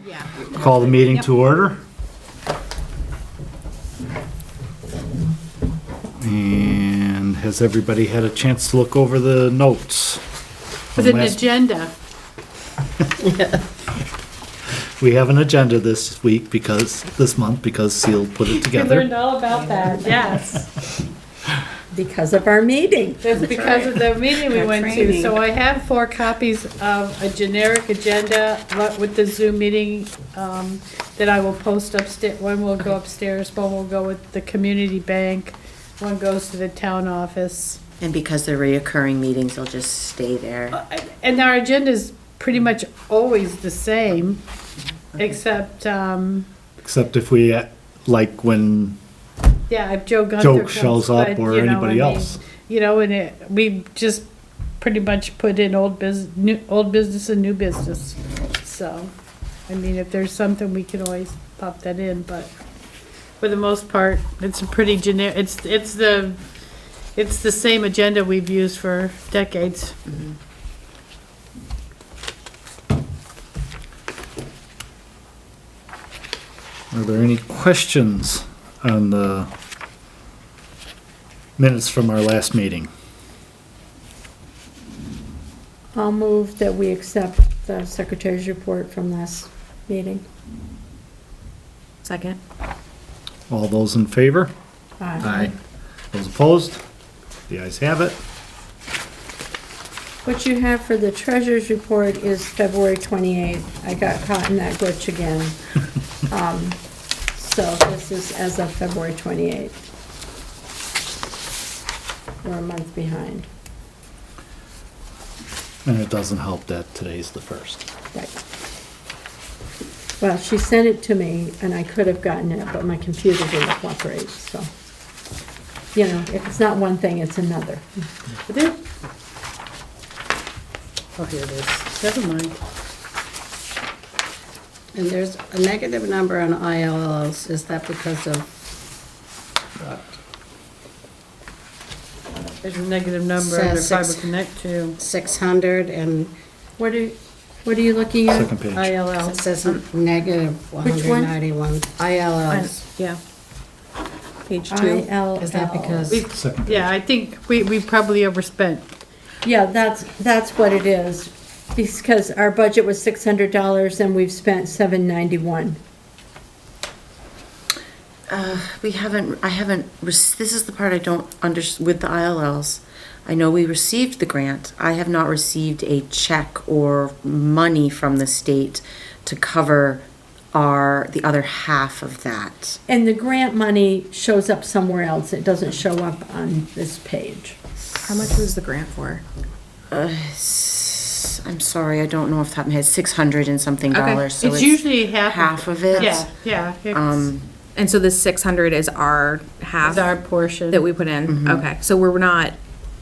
Yeah. Call the meeting to order. And has everybody had a chance to look over the notes? With an agenda. We have an agenda this month because Seal put it We together. learned all about that, yes. Because of our meeting. That's because of the meeting we Our went to. training. So I have 4 copies of a generic agenda with the Zoom meeting that I will post upstairs. One will go upstairs, one will go with the community bank, one goes to the town office. And because they're reoccurring meetings, they'll just stay there. And our agenda is pretty much always the same, except, Except if we, like when yeah, if Joe Gunther Joe comes, shows up but, or you know, anybody I mean, else. You know, and we just pretty much put in old business and new business. So, I mean, if there's something, we can always pop that in, but for the most part, it's a pretty generic, it's the same agenda we've used for decades. Are there any questions on the minutes from our last meeting? I'll move that we accept the secretary's report from last meeting. Second. All those in favor? Aye. Those opposed? The ayes have it. What you have for the treasurer's report is February 28th. I got caught in that glitch again. So this is as of February 28th. We're a month behind. And it doesn't help that today's the 1st. Right. Well, she sent it to me and I could have gotten it, but my computer didn't cooperate, so. You know, if it's not one thing, it's another. But there- Oh, here it is. Never mind. And there's a negative number on ILLs, is that because of what? There's a negative number under Says Fiber six. Connect too. 600 and What are you looking at? Second page. ILL. it says negative Which one? 191. ILLs. Yeah. Page 2. ILL. Is that because, We- Second Yeah, I think we probably overspent. Yeah, that's what it is, because our budget was $600 and we've spent $791. I haven't, this is the part I don't with the ILLs. I know we received the grant. I have not received a check or money from the state to cover the other half of that. And the grant money shows up somewhere else, it doesn't show up on this page. How much was the grant for? I'm sorry, I don't know off the top of my head, 600 and something Okay. dollars, so It's it's usually half. half of it. Yeah, yeah. And so the 600 is our half It's our portion. that we put in? Okay, so we're not,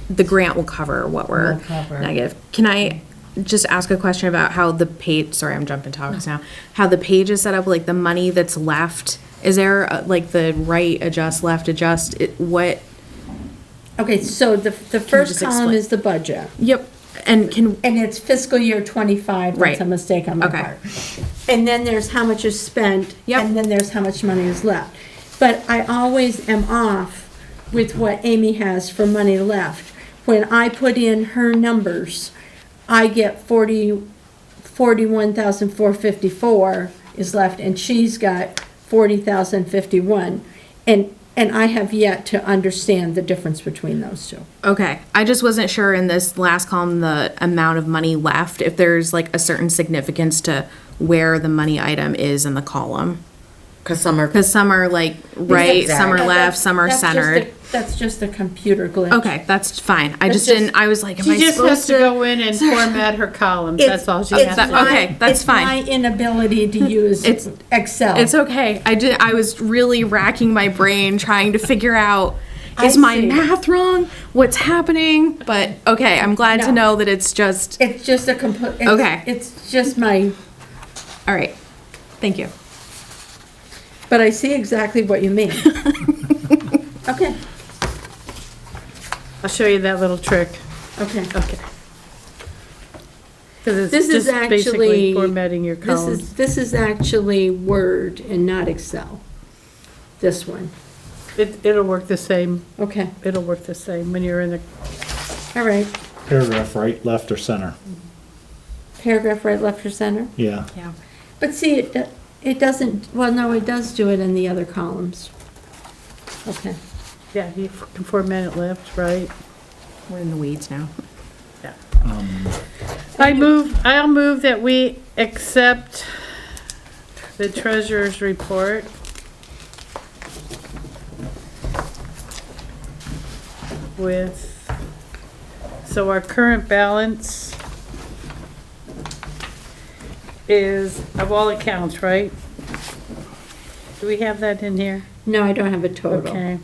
the grant will cover what we're Will cover. negative. Can I just ask a question about how the page, sorry, I'm jumping topics now, how the page is set up, like the money that's left, is there like the right adjust, left adjust, what? Okay, so the first just column explain? is the budget, Yep, and and Right. mistake on my Okay. part. And then there's how much is spent, Yep. and then there's how much money is left. But I always am off with what Amy has for money left. When I put in her numbers, I get 41,454 is left, and she's got 40,051. And I have yet to understand the difference between those two. Okay, I just wasn't sure in this last column, the amount of money left, if there's like a certain significance to where the money item is in the column. Because some are, Because some are like right, some are Exactly. left, some are That's just centered. a- That's just a computer glitch. Okay, that's fine. I It's just didn't, just- I was like, am I She just has supposed to to? go in and format her columns, that's all she It's has to do. my- Okay, that's fine. It's my inability to use It's- Excel. It's okay. I was really racking my brain trying to figure out, is I my see. math wrong? What's happening? But, okay, I'm glad to No. know that it's just, It's just a complete. Okay. It's just my, all right. Thank you. but I see exactly what you mean. Okay, I'll show you that little trick. okay. Okay. Because This it's is just basically actually. formatting your columns. This is actually Word and not Excel. This one. It'll work the same, Okay, it'll work the same when you're in the, all right. Paragraph right, left, or center. Paragraph right, left, or center? Yeah. Yeah. But see, it doesn't, well, no, it does do it in the other columns. Okay. yeah, you can format it left, right. We're in the weeds now. Yeah. I'll move that we accept the treasurer's report. So our current balance is of all accounts, right? Do we have that in here? No, I don't have a total. Okay.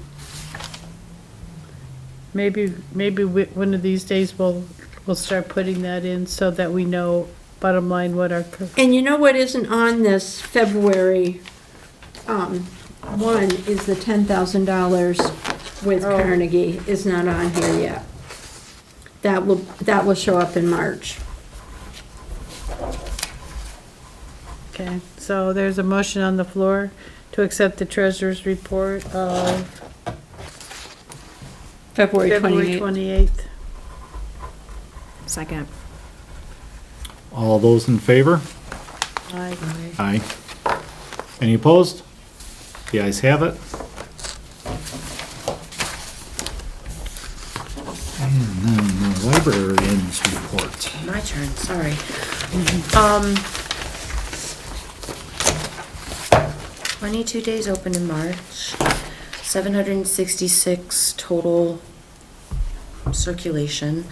Maybe one of these days we'll start putting that in so that we know bottom line what our, And you know what isn't on this February, one is the $10,000 with Oh. Carnegie is not on here yet. That will show up in March. okay. So there's a motion on the floor to accept the treasurer's report of February February 28th. 28th. Second. All those in favor? Aye. Aye. Any opposed? The ayes have it. And then the librarian's report. My turn, sorry. 22 days open in March, 766 total circulation.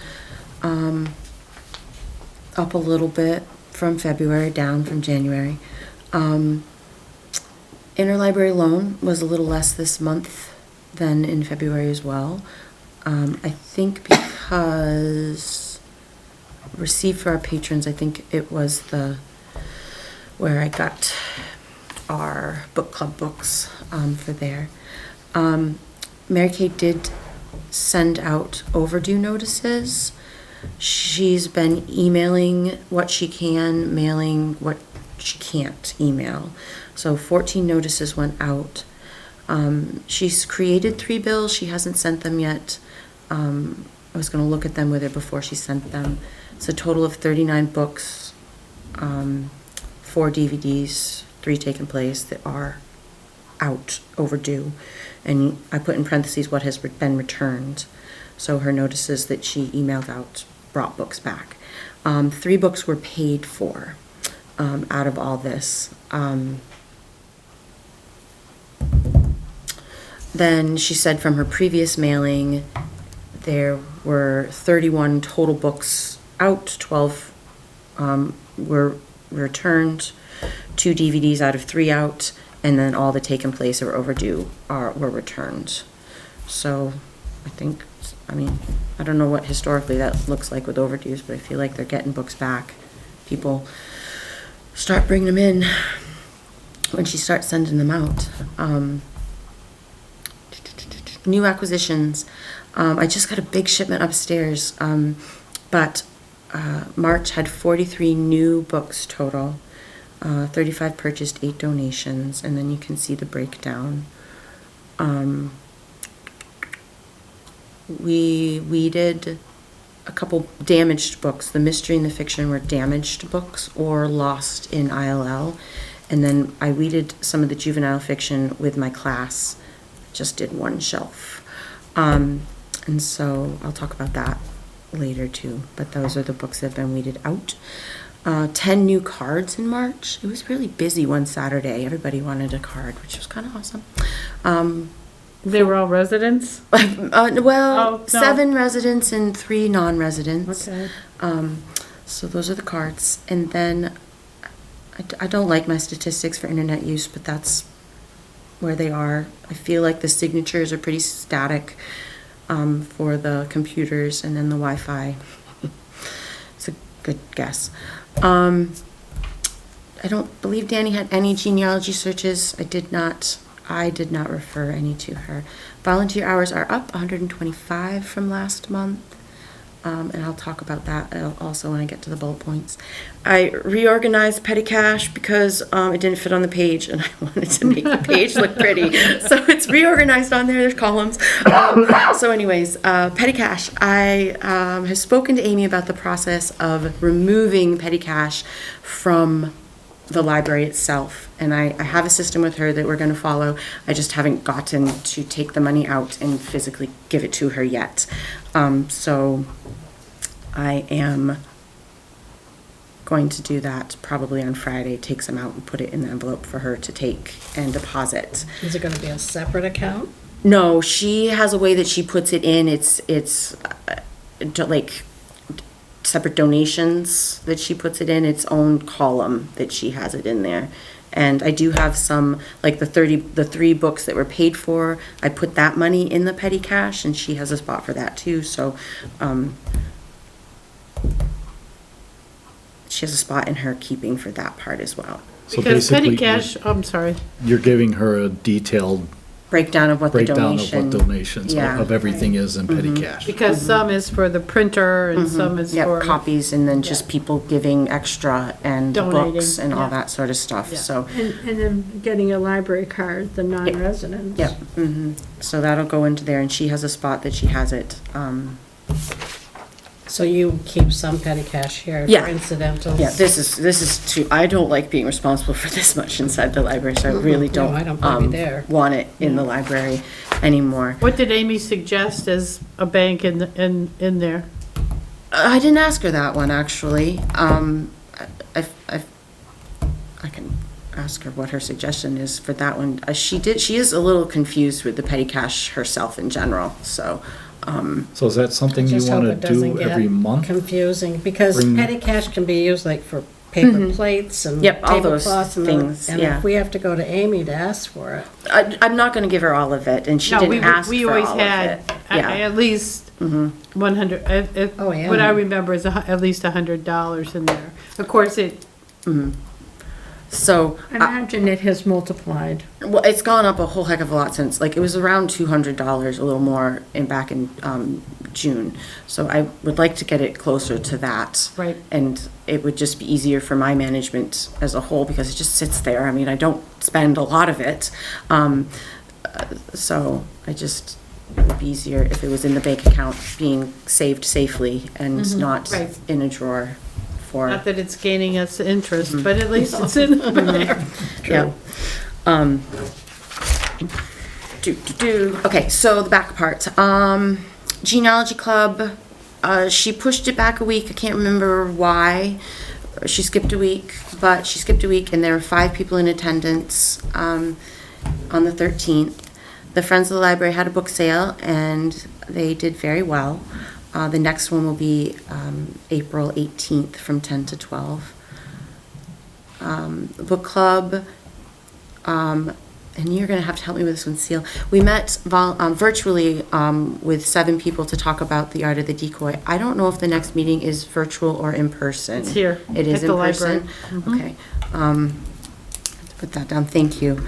Up a little bit from February, down from January. Interlibrary loan was a little less this month than in February as well. I think because received for our patrons, I think it was where I got our book club books for there. Mary Kate did send out overdue notices. She's been emailing what she can, mailing what she can't email. So 14 notices went out. She's created 3 bills. She hasn't sent them yet. I was going to look at them with her before she sent them. It's a total of 39 books, 4 DVDs, 3 taken place that are out, overdue. And I put in parentheses what has been returned. So her notices that she emailed out brought books back. 3 books were paid for out of all this. Then she said from her previous mailing, there were 31 total books out, 12 were returned, 2 DVDs out of 3 out, and then all the taken place or overdue were returned. So I think, I don't know what historically that looks like with overdues, but I feel like they're getting books back. People start bringing them in when she starts sending them out. New acquisitions. I just got a big shipment upstairs, but March had 43 new books total, 35 purchased, 8 donations, and then you can see the breakdown. We weeded a couple damaged books. The mystery and the fiction were damaged books or lost in ILL. And then I weeded some of the juvenile fiction with my class. Just did 1 shelf. And so I'll talk about that later too. But those are the books that have been weeded out. 10 new cards in March. It was really busy one Saturday. Everybody wanted a card, which was kind of awesome. They were all residents? Well, Oh, no. 7 residents and 3 non-residents. Okay. So those are the cards. And then I don't like my statistics for internet use, but that's where they are. I feel like the signatures are pretty static for the computers, and then the Wi-Fi. It's a good guess. I don't believe Danny had any genealogy searches. I did not refer any to her. Volunteer hours are up 125 from last month. And I'll talk about that also when I get to the bullet points. I reorganized petty cash because it didn't fit on the page, and I wanted to make the page look pretty. So it's reorganized on there. There's columns. So anyways, petty cash. I have spoken to Amy about the process of removing petty cash from the library itself. And I have a system with her that we're going to follow. I just haven't gotten to take the money out and physically give it to her yet. So I am going to do that probably on Friday, take some out and put it in the envelope for her to take and deposit. Is it gonna be a separate account? No, she has a way that she puts it in. It's like separate donations that she puts it in, its own column that she has it in there. And I do have some, like the 3 books that were paid for, I put that money in the petty cash, and she has a spot for that too, so, she has a spot in her keeping for that part as well. So Because petty basically, cash, I'm sorry, you're giving her a detailed Breakdown of what the breakdown of donation. what donations Yeah. of everything is in petty cash. because some is for the printer and some is Yep, for. copies, and then just Yeah. people giving extra and the Donating, books and all yeah. that sort of stuff, Yeah. so. And then getting a library card, the non-residents. Yep, so that'll go into there, and she has a spot that she has it, So you keep some petty cash here Yeah. for incidentals? yeah, this is too, I don't like being responsible for this much inside the library, so I really No, don't, I don't blame you there. want it in the library anymore. What did Amy suggest as a bank in there? I didn't ask her that one, actually, I can ask her what her suggestion is for that one. She is a little confused with the petty cash herself in general, so, So is that something you Just hope wanna it doesn't do get every month? Confusing, because Bring- petty cash can be used like for paper plates and Yep, all those tablecloths and things, and yeah. if we have to go to Amy to ask for it. I'm not gonna give her all of it, and she No, didn't ask we for always all of had it. Yeah. at least 100, Oh, yeah. what I remember is at least $100 in there. Of course, So, Imagine it has multiplied. well, it's gone up a whole heck of a lot since, like, it was around $200, a little more, back in June. So I would like to get it closer to that. Right. And it would just be easier for my management as a whole, because it just sits there. I mean, I don't spend a lot of it. So it would be easier if it was in the bank account, being saved safely and not Right. in a drawer for. not that it's gaining us interest, but at least it's in there. Yeah. Okay, so the back part. Genealogy Club, she pushed it back a week. I can't remember why. She skipped a week, and there were 5 people in attendance on the 13th. The Friends of the Library had a book sale, and they did very well. The next one will be April 18th from 10 to 12. Book club, and you're going to have to help me with this one, Seal. We met virtually with 7 people to talk about the art of the decoy. I don't know if the next meeting is virtual or in person. It's here, It is at in the person? library. Okay. Let's put that down. Thank you.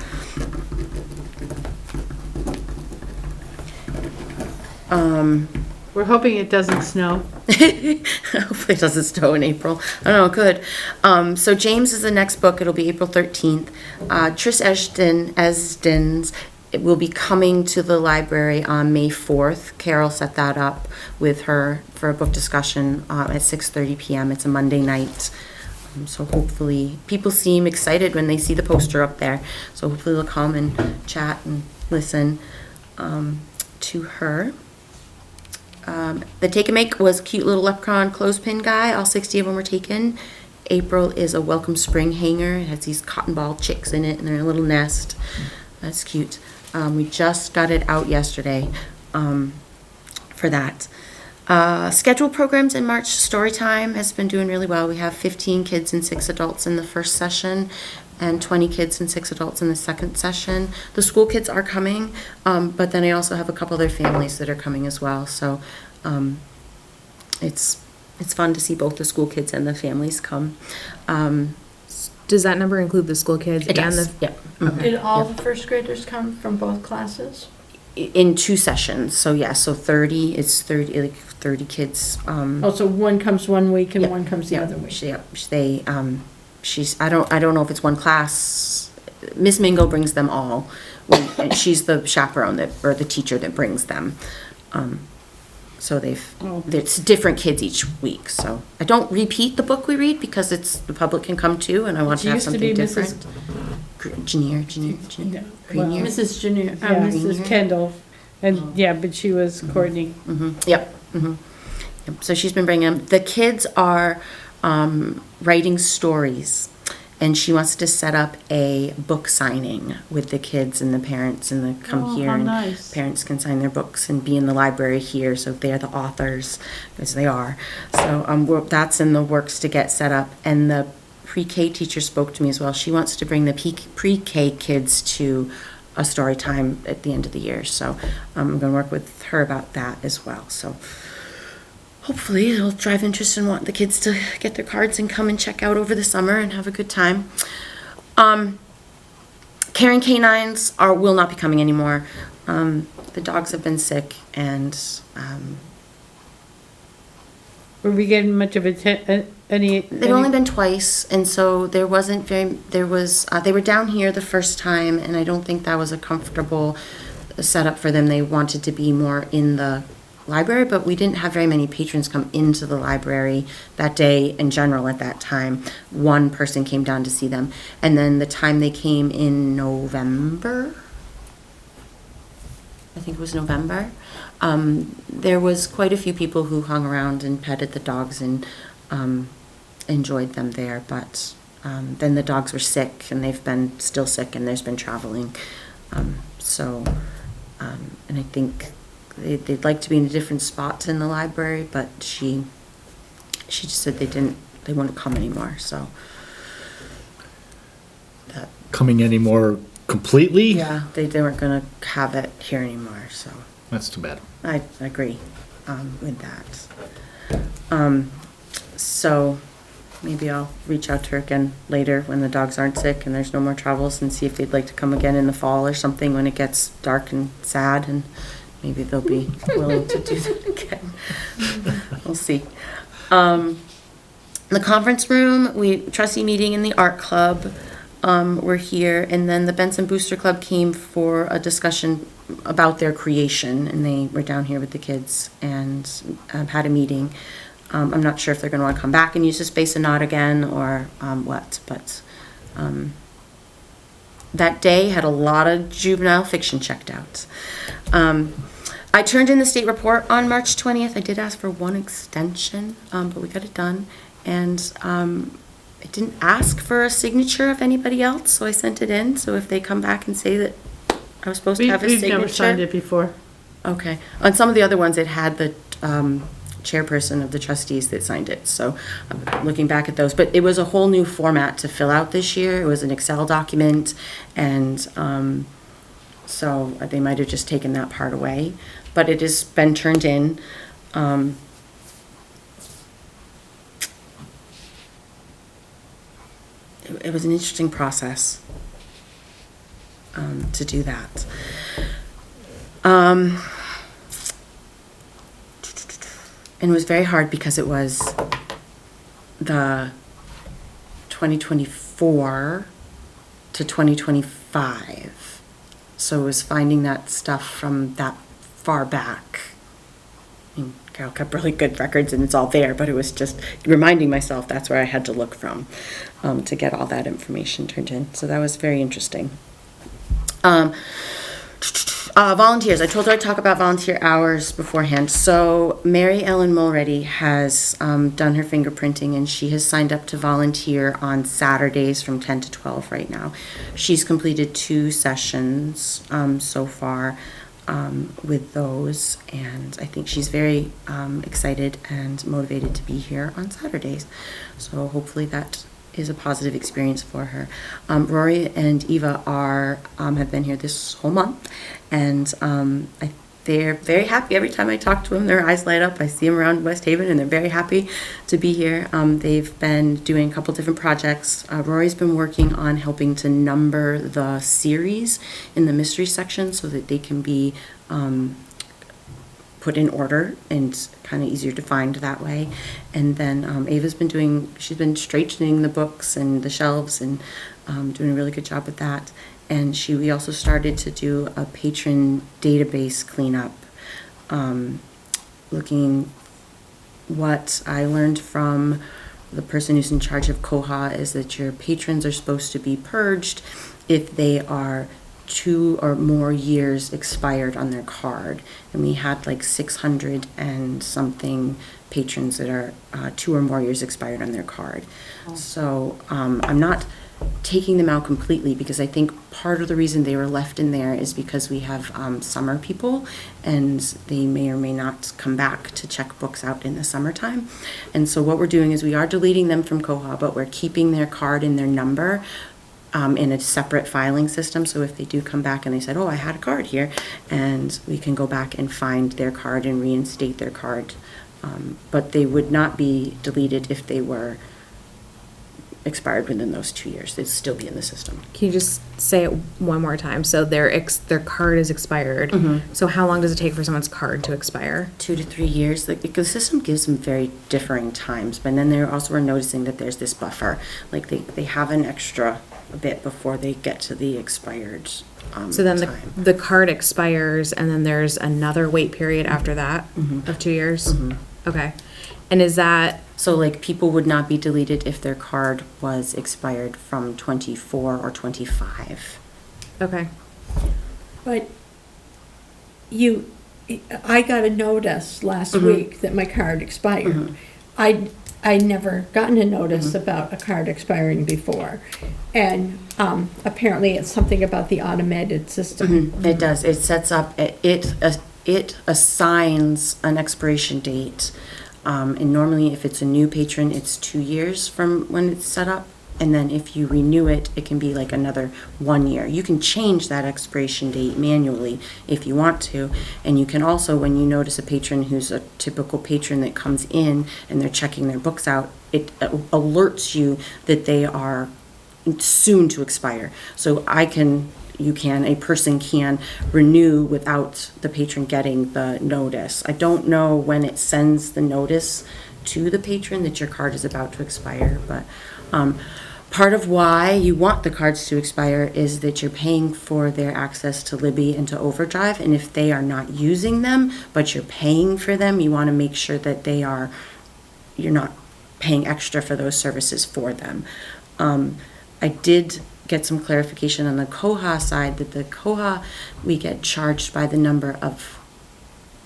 We're hoping it doesn't snow. Hopefully it doesn't snow in April. I don't know, it could. So James is the next book. It'll be April 13th. Trish Esdens it will be coming to the library on May 4th. Carol set that up with her for a book discussion at 6:30 p.m. It's a Monday night. So hopefully people seem excited when they see the poster up there. So hopefully they'll come and chat and listen to her. The Take and Make was a cute little leprechaun clothespin guy. All 60 of them were taken. April is a Welcome Spring hanger. It has these cotton ball chicks in it, and they're in a little nest. That's cute. We just got it out yesterday for that. Scheduled programs in March. Storytime has been doing really well. We have 15 kids and 6 adults in the first session, and 20 kids and 6 adults in the second session. The school kids are coming, but then I also have a couple other families that are coming as well. So it's fun to see both the school kids and the families come. Does that number include the school kids It and does. the? Yep. Mhm. Did all the first graders come from both classes? in 2 sessions, so yeah, so 30, it's 30, like 30 kids, Oh, so one comes one week and Yep, one comes the yep, other week. Yep, they, I don't know if it's one class. Miss Mingo brings them all. And she's the chaperone or the teacher that brings them. So Oh. it's different kids each week, so. I don't repeat the book we read because the public can come too, and I want She to have used to something be different. Junior. Yeah. Grenier. Mrs. Junior, Yeah, Mrs. Kendall, and, yeah, but she was Courtney. Yep. Yep. So she's been bringing them. The kids are writing stories, and she wants to set up a book signing with the kids and the parents, and they come Oh, here how and nice. parents can sign their books and be in the library here. So they're the authors, as they are. So that's in the works to get set up. And the pre-K teacher spoke to me as well. She wants to bring the pre-K kids to a story time at the end of the year. So I'm going to work with her about that as well. So hopefully it'll drive interest and want the kids to get their cards and come and check out over the summer and have a good time. Caring canines will not be coming anymore. The dogs have been sick, and Were we getting much of any? they've only been twice, and so they were down here the first time, and I don't think that was a comfortable setup for them. They wanted to be more in the library, but we didn't have very many patrons come into the library that day in general at that time. One person came down to see them, and then the time they came in November, I think it was November, there was quite a few people who hung around and petted the dogs and enjoyed them there, but then the dogs were sick, and they've been still sick, and there's been traveling. And I think they'd like to be in a different spot in the library, but she just said they wouldn't come anymore, so. That, Coming any more completely? yeah, they weren't gonna have it here anymore, so. That's too bad. I agree with that. So maybe I'll reach out to her again later when the dogs aren't sick and there's no more troubles, and see if they'd like to come again in the fall or something when it gets dark and sad, and maybe they'll be willing to do that again. We'll see. The conference room, trustee meeting in the art club, were here, and then the Benson Booster Club came for a discussion about their creation, and they were down here with the kids and had a meeting. I'm not sure if they're going to want to come back and use the space or not again, or what, but that day had a lot of juvenile fiction checked out. I turned in the state report on March 20th. I did ask for one extension, but we got it done. And I didn't ask for a signature of anybody else, so I sent it in. So if they come back and say that I was supposed to have a We've signature. never signed it before. Okay. On some of the other ones, it had the chairperson of the trustees that signed it. So I'm looking back at those. But it was a whole new format to fill out this year. It was an Excel document. And so they might have just taken that part away. But it has been turned in. It was an interesting process to do that. And it was very hard because it was the 2024 to 2025. So it was finding that stuff from that far back. I mean, Carol kept really good records and it's all there, but it was just reminding myself that's where I had to look from to get all that information turned in. So that was very interesting. Volunteers. I told her I'd talk about volunteer hours beforehand. So Mary Ellen Mulready has done her fingerprinting, and she has signed up to volunteer on Saturdays from 10 to 12 right now. She's completed 2 sessions so far with those, and I think she's very excited and motivated to be here on Saturdays. So hopefully that is a positive experience for her. Rory and Eva have been here this whole month, and I they're very happy every time I talk to them. Their eyes light up. I see them around West Haven, and they're very happy to be here. They've been doing a couple different projects. Rory's been working on helping to number the series in the mystery section so that they can be put in order and kind of easier to find that way. And then Ava's been she's been straightening the books and the shelves and doing a really good job with that. And we also started to do a patron database cleanup, looking what I learned from the person who's in charge of Koha is that your patrons are supposed to be purged if they are 2 or more years expired on their card. And we had like 600 and something patrons that are 2 or more years expired on their card. So I'm not taking them out completely because I think part of the reason they were left in there is because we have summer people and they may or may not come back to check books out in the summertime. And so what we're doing is we are deleting them from Koha, but we're keeping their card and their number in a separate filing system. So if they do come back and they said, oh, I had a card here, and we can go back and find their card and reinstate their card. But they would not be deleted if they were expired within those 2 years. They'd still be in the system. Can you just say it one more time? So their card is expired. So how long does it take for someone's card to expire? 2 to 3 years. The system gives them very differing times, but then they're also noticing that there's this buffer. Like they have an extra a bit before they get to the expired So then time. the card expires and then there's another wait period after that of 2 years? Okay. And is that, So like people would not be deleted if their card was expired from 24 or 25. okay. But I got a notice last week that my card expired. I never gotten a notice about a card expiring before. And apparently it's something about the automated system. It does. It sets up, it assigns an expiration date. And normally if it's a new patron, it's 2 years from when it's set up. And then if you renew it, it can be like another 1 year. You can change that expiration date manually if you want to. And you can also, when you notice a patron who's a typical patron that comes in and they're checking their books out, it alerts you that they are soon to expire. So a person can renew without the patron getting the notice. I don't know when it sends the notice to the patron that your card is about to expire, but part of why you want the cards to expire is that you're paying for their access to Libby and to Overdrive, and if they are not using them, but you're paying for them, you want to make sure that you're not paying extra for those services for them. I did get some clarification on the Koha side that the Koha, we get charged by the number of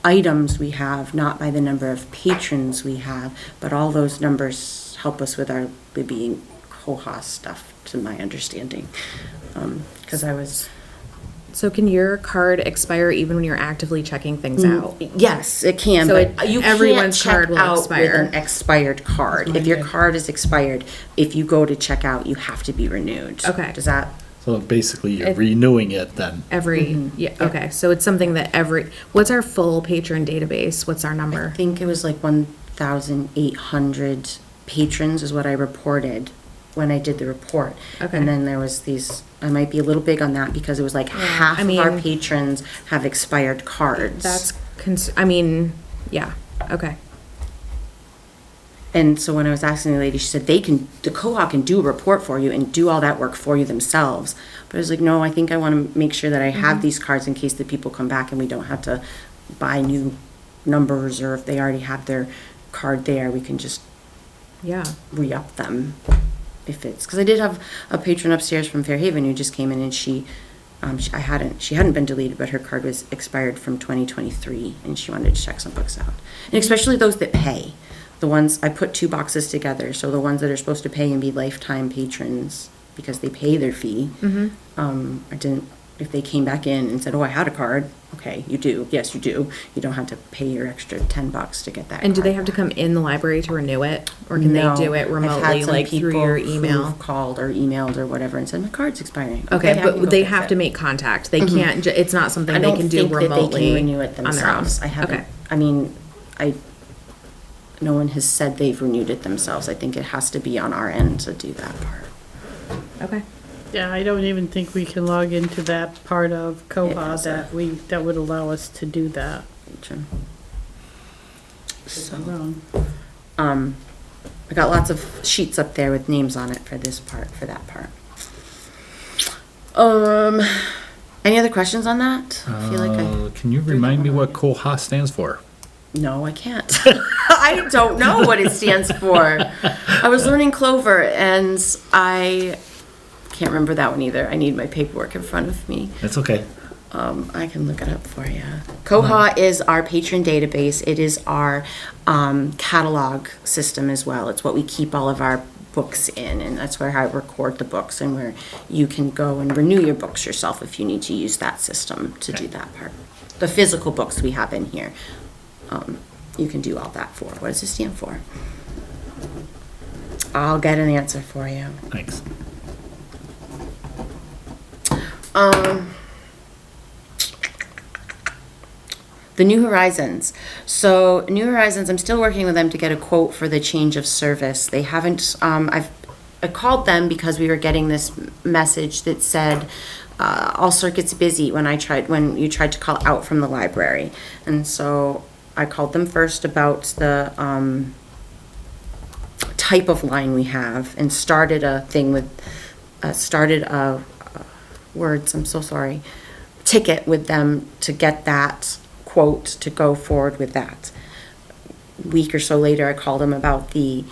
items we have, not by the number of patrons we have, but all those numbers help us with our Libby and Koha stuff, to my understanding. Because So can your card expire even when you're actively checking things out? Yes, it can, So but you everyone's can't card check will out expire. with an expired card. If your card is expired, if you go to check out, you have to be renewed. Okay. Does that? So basically, you're renewing it then. Yeah, okay. So it's something that what's our full patron database? What's our number? I think it was like 1,800 patrons is what I reported when I did the report. Okay. And then there was I might be a little big on that because it was like half I of our mean, patrons have expired cards. That's, yeah, okay. And so when I was asking the lady, she said the Koha can do a report for you and do all that work for you themselves. But I was like, no, I think I want to make sure that I have these cards in case the people come back and we don't have to buy new numbers, or if they already have their card there, we can just Yeah. re-up them. Because I did have a patron upstairs from Fairhaven who just came in and she hadn't been deleted, but her card was expired from 2023 and she wanted to check some books out. And especially those that pay. The ones, I put 2 boxes together, so the ones that are supposed to pay and be lifetime patrons because they pay their fee. I didn't if they came back in and said, oh, I had a card, okay, you do, yes, you do. You don't have to pay your extra $10 to get that And do they card have to back. come in the library to renew it? Or can they No. do it I've had remotely, some like through people your who've email? called or emailed or whatever and said, my card's expiring. Okay, I can but go they fix have it." to make contact. They can't, it's not something I they don't can do think that they remotely can renew it on their own. themselves. I haven't, Okay. I mean, no one has said they've renewed it themselves. I think it has to be on our end to do that part. Okay. Yeah, I don't even think we can log into that part of It Koha is that would allow us to do that. Jim. So, Wrong. I got lots of sheets up there with names on it for this part, for that part. Any other questions on that? I feel like Can you remind me what Koha stands for? No, I can't. I don't know what it stands for. I was learning Clover and I can't remember that one either. I need my paperwork in front of me. It's okay. I can look it up for you. Koha is our patron database. It is our catalog system as well. It's what we keep all of our books in, and that's where I record the books and where you can go and renew your books yourself if you need to use that system to do that part. The physical books we have in here, you can do all that for. What does it stand for? I'll get an answer for you. Thanks. The New Horizons. So New Horizons, I'm still working with them to get a quote for the change of service. They haven't, I called them because we were getting this message that said, all circuits busy when you tried to call out from the library. And so I called them first about the, type of line we have and started a thing with, words, I'm so sorry, ticket with them to get that quote to go forward with that. Week or so later, I called him about the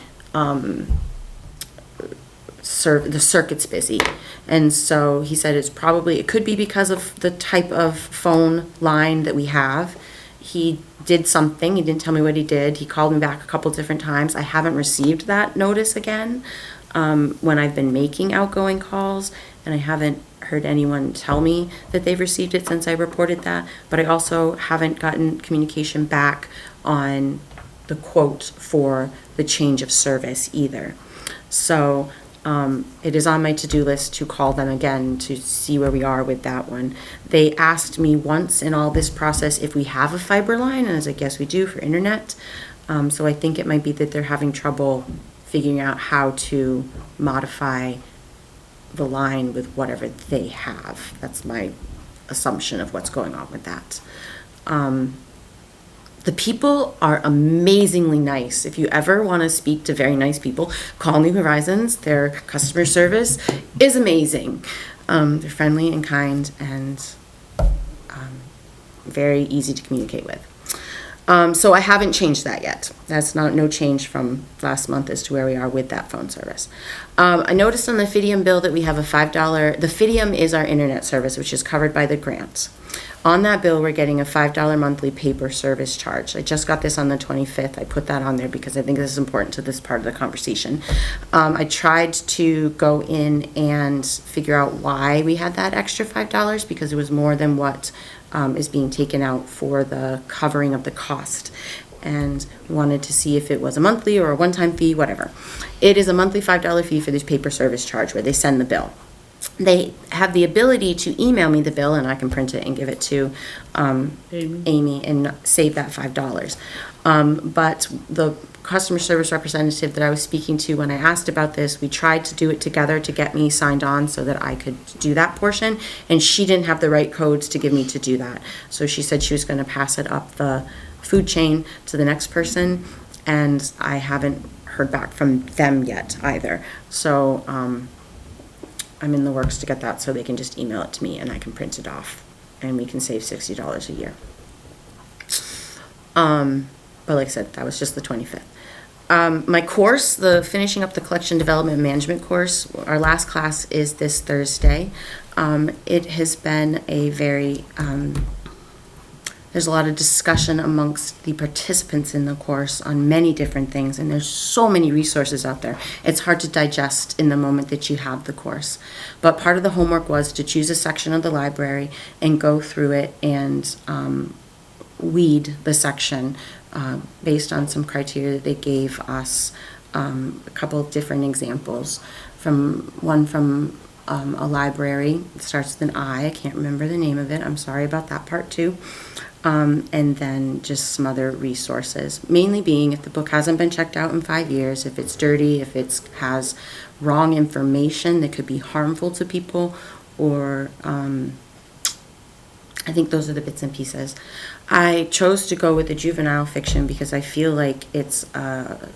circuit's busy. And so he said it could be because of the type of phone line that we have. He did something, he didn't tell me what he did. He called me back a couple different times. I haven't received that notice again when I've been making outgoing calls, and I haven't heard anyone tell me that they've received it since I reported that, but I also haven't gotten communication back on the quote for the change of service either. So it is on my to-do list to call them again to see where we are with that one. They asked me once in all this process if we have a fiber line, and I was like, yes, we do for internet. So I think it might be that they're having trouble figuring out how to modify the line with whatever they have. That's my assumption of what's going on with that. The people are amazingly nice. If you ever want to speak to very nice people, call New Horizons. Their customer service is amazing. They're friendly and kind and very easy to communicate with. So I haven't changed that yet. That's no change from last month as to where we are with that phone service. I noticed on the Fidium bill that we have a $5, the Fidium is our internet service, which is covered by the grant. On that bill, we're getting a $5 monthly paper service charge. I just got this on the 25th. I put that on there because I think this is important to this part of the conversation. I tried to go in and figure out why we had that extra $5 because it was more than what is being taken out for the covering of the cost, and wanted to see if it was a monthly or a one-time fee, whatever. It is a monthly $5 fee for this paper service charge where they send the bill. They have the ability to email me the bill and I can print it and give it to Amy and save that $5. But the customer service representative that I was speaking to when I asked about this, we tried to do it together to get me signed on so that I could do that portion, and she didn't have the right codes to give me to do that. So she said she was going to pass it up the food chain to the next person, and I haven't heard back from them yet either. So I'm in the works to get that so they can just email it to me and I can print it off and we can save $60 a year. But like I said, that was just the 25th. My course, the finishing up the collection development management course, our last class is this Thursday. It has been a very There's a lot of discussion amongst the participants in the course on many different things, and there's so many resources out there. It's hard to digest in the moment that you have the course. But part of the homework was to choose a section of the library and go through it and weed the section based on some criteria that they gave us. A couple of different examples. From a library, it starts with an I can't remember the name of it, I'm sorry about that part too. And then just some other resources, mainly being if the book hasn't been checked out in 5 years, if it's dirty, if it has wrong information that could be harmful to people, or I think those are the bits and pieces. I chose to go with the juvenile fiction because I feel like it's a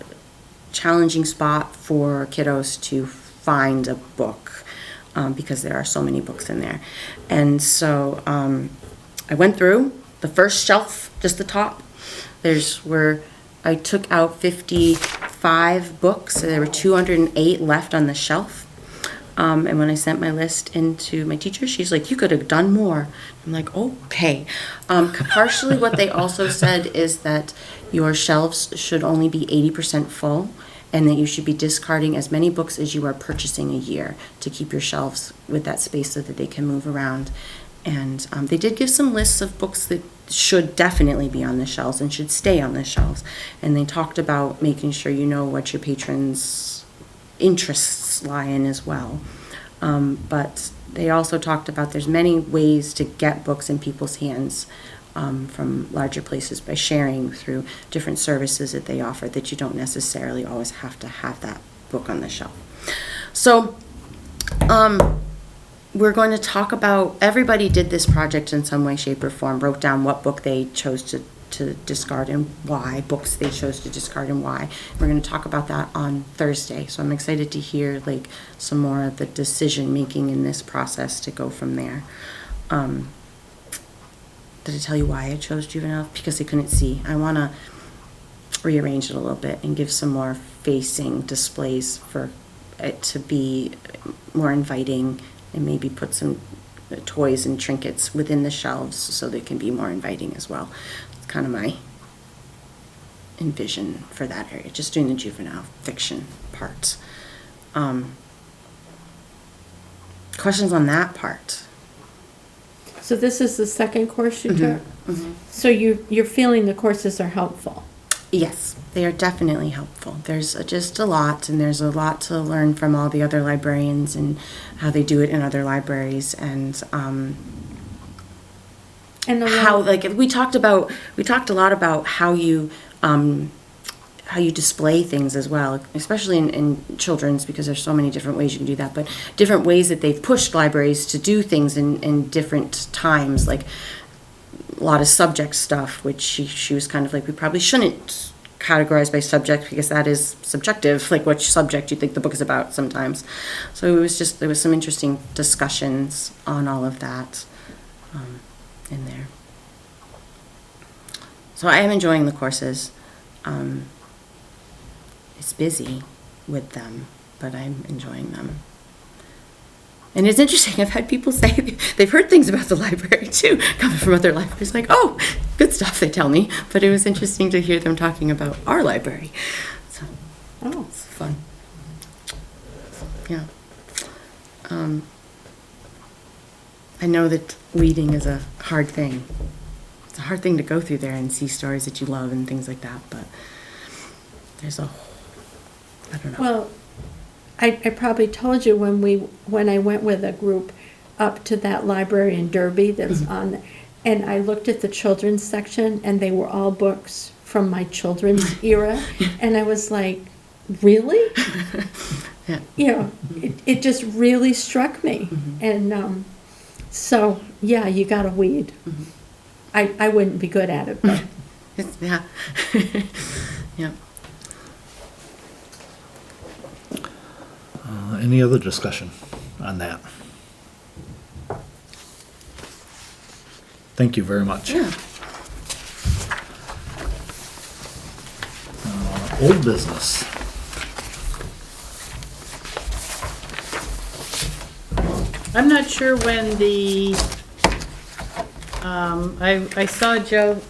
challenging spot for kiddos to find a book because there are so many books in there. And so I went through the first shelf, just the top. There's where I took out 55 books. So there were 208 left on the shelf. And when I sent my list into my teacher, she's like, you could have done more. I'm like, okay. Partially what they also said is that your shelves should only be 80% full, and that you should be discarding as many books as you are purchasing a year to keep your shelves with that space so that they can move around. And they did give some lists of books that should definitely be on the shelves and should stay on the shelves. And they talked about making sure you know what your patrons' interests lie in as well. But they also talked about there's many ways to get books in people's hands from larger places by sharing through different services that they offer, that you don't necessarily always have to have that book on the shelf. So we're going to talk about, everybody did this project in some way, shape, or form, wrote down what book they chose to discard and why, books they chose to discard and why. We're going to talk about that on Thursday. So I'm excited to hear like some more of the decision making in this process to go from there. Did I tell you why I chose juvenile? Because they couldn't see. I want to rearrange it a little bit and give some more facing displays for it to be more inviting, and maybe put some toys and trinkets within the shelves so they can be more inviting as well. It's kind of my envision for that area, just doing the juvenile fiction part. Questions on that part? So this is the second course you took? So you're feeling the courses are helpful? Yes, they are definitely helpful. There's just a lot, and there's a lot to learn from all the other librarians and how they do it in other libraries, and how, like, we talked a lot about how you display things as well, especially in children's, because there's so many different ways you can do that, but different ways that they've pushed libraries to do things in different times, like a lot of subject stuff, which she was kind of like, we probably shouldn't categorize by subject because that is subjective, like which subject you think the book is about sometimes. So there was some interesting discussions on all of that in there. So I am enjoying the courses. It's busy with them, but I'm enjoying them. And it's interesting, I've had people say they've heard things about the library too, coming from other libraries, like, oh, good stuff, they tell me. But it was interesting to hear them talking about our library. So, it's fun. Yeah. I know that reading is a hard thing. It's a hard thing to go through there and see stories that you love and things like that, but there's I don't know. Well, I probably told you when I went with a group up to that library in Derby that's on, and I looked at the children's section, and they were all books from my children's era, and I was like, really? Yeah. You know, it just really struck me, and so yeah, you got to weed. I wouldn't be good at it, but Yeah. Yeah. Any other discussion on that? Thank you very much. Yeah. Old business. I'm not sure when the I saw Joe,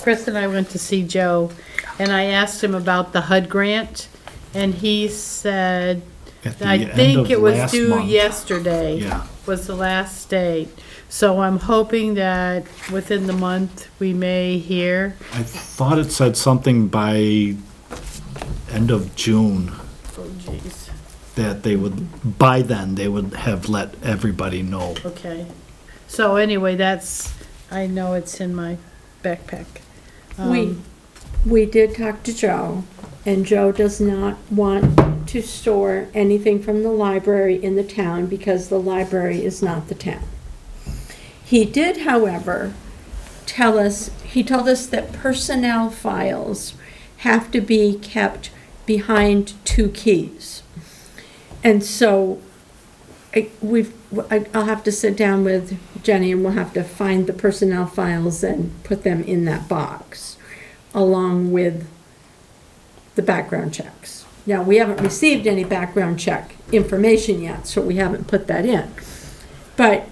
Chris and I went to see Joe, and I asked him about the HUD grant, and he said, At the I end think of it was last due month. yesterday. Yeah. Was the last date. So I'm hoping that within the month, we may hear. I thought it said something by end of June Oh, geez, that they would, by then, they would have let everybody know. okay. So anyway, that's, I know it's in my backpack. We did talk to Joe, and Joe does not want to store anything from the library in the town because the library is not the town. He did, however, he told us that personnel files have to be kept behind 2 keys. And so I'll have to sit down with Jenny and we'll have to find the personnel files and put them in that box, along with the background checks. Now, we haven't received any background check information yet, so we haven't put that in. But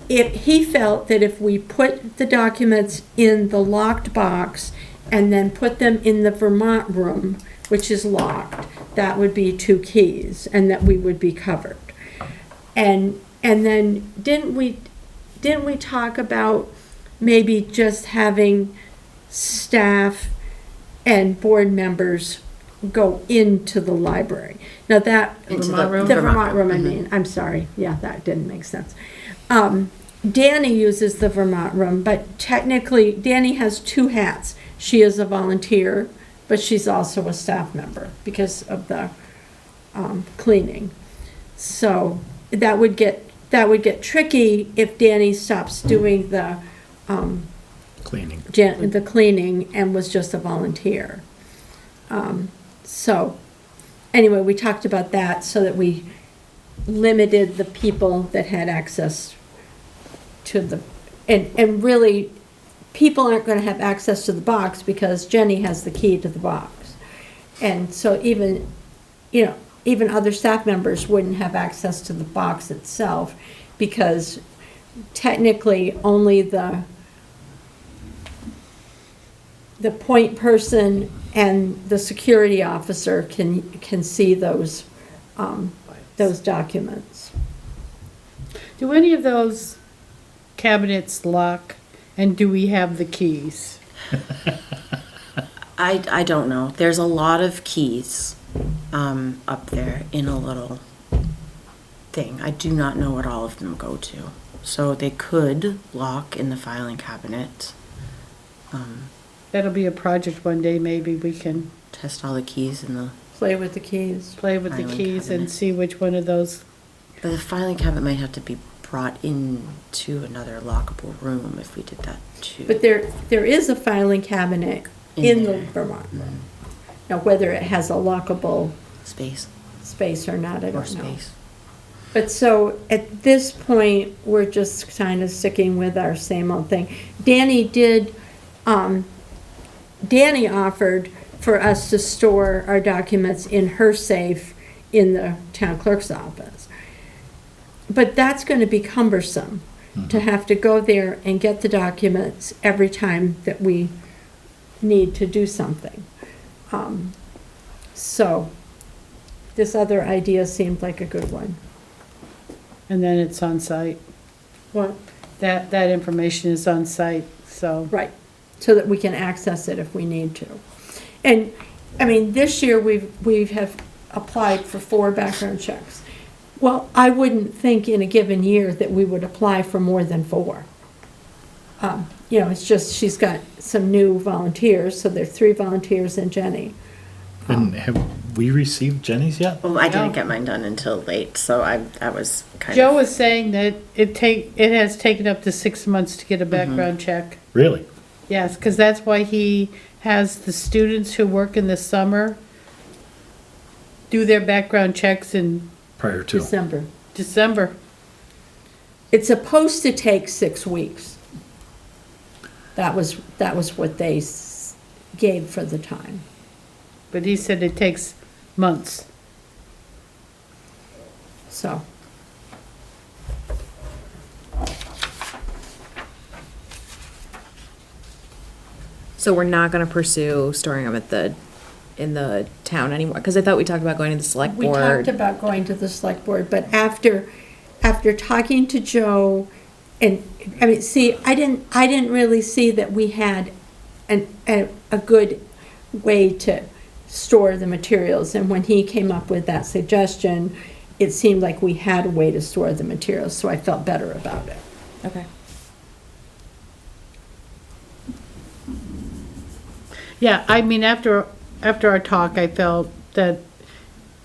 he felt that if we put the documents in the locked box and then put them in the Vermont room, which is locked, that would be 2 keys, and that we would be covered. And then didn't we talk about maybe just having staff and board members go into the library? Now that Into Vermont room? the Vermont Vermont room, I Mhm. mean, I'm sorry, yeah, that didn't make sense. Danny uses the Vermont room, but technically Danny has 2 hats. She is a volunteer, but she's also a staff member because of the cleaning. So that would get tricky if Danny stops doing the Cleaning. the cleaning and was just a volunteer. So anyway, we talked about that so that we limited the people that had access to the, and really, people aren't gonna have access to the box because Jenny has the key to the box. And so even, even other staff members wouldn't have access to the box itself because technically only the point person and the security officer can see those documents. Do any of those cabinets lock, and do we have the keys? I don't know. There's a lot of keys up there in a little thing. I do not know what all of them go to. So they could lock in the filing cabinet. That'll be a project one day, maybe we can Test all the keys in the. Play with the keys. play with the Filing keys and cabinet. see which one of those. But the filing cabinet might have to be brought into another lockable room if we did that too. But there is a filing cabinet in the there. Vermont room. Now, whether it has a lockable Space, space or not, I more don't know. space. But so at this point, we're just kind of sticking with our same old thing. Danny offered for us to store our documents in her safe in the town clerk's office. But that's going to be cumbersome, to have to go there and get the documents every time that we need to do something. So this other idea seemed like a good one. And then it's on site. What? That information is on site, so. Right, so that we can access it if we need to. And, I mean, this year we have applied for 4 background checks. Well, I wouldn't think in a given year that we would apply for more than 4. It's just, she's got some new volunteers, so there are 3 volunteers and Jenny. And have we received Jenny's yet? Well, I No. didn't get mine done until late, so I was kind Joe of. was saying that it has taken up to 6 months to get a background check. Really? Yes, because that's why he has the students who work in the summer do their background checks in Prior to. December. December. It's supposed to take 6 weeks. That was what they gave for the time. But he said it takes months. So, So we're not gonna pursue storing them in the town anymore? Because I thought we talked about going to the select We talked board. about going to the select board, but after talking to Joe, and, I mean, see, I didn't really see that we had a good way to store the materials, and when he came up with that suggestion, it seemed like we had a way to store the materials, so I felt better about it. Okay. Yeah, I mean, after our talk, I felt that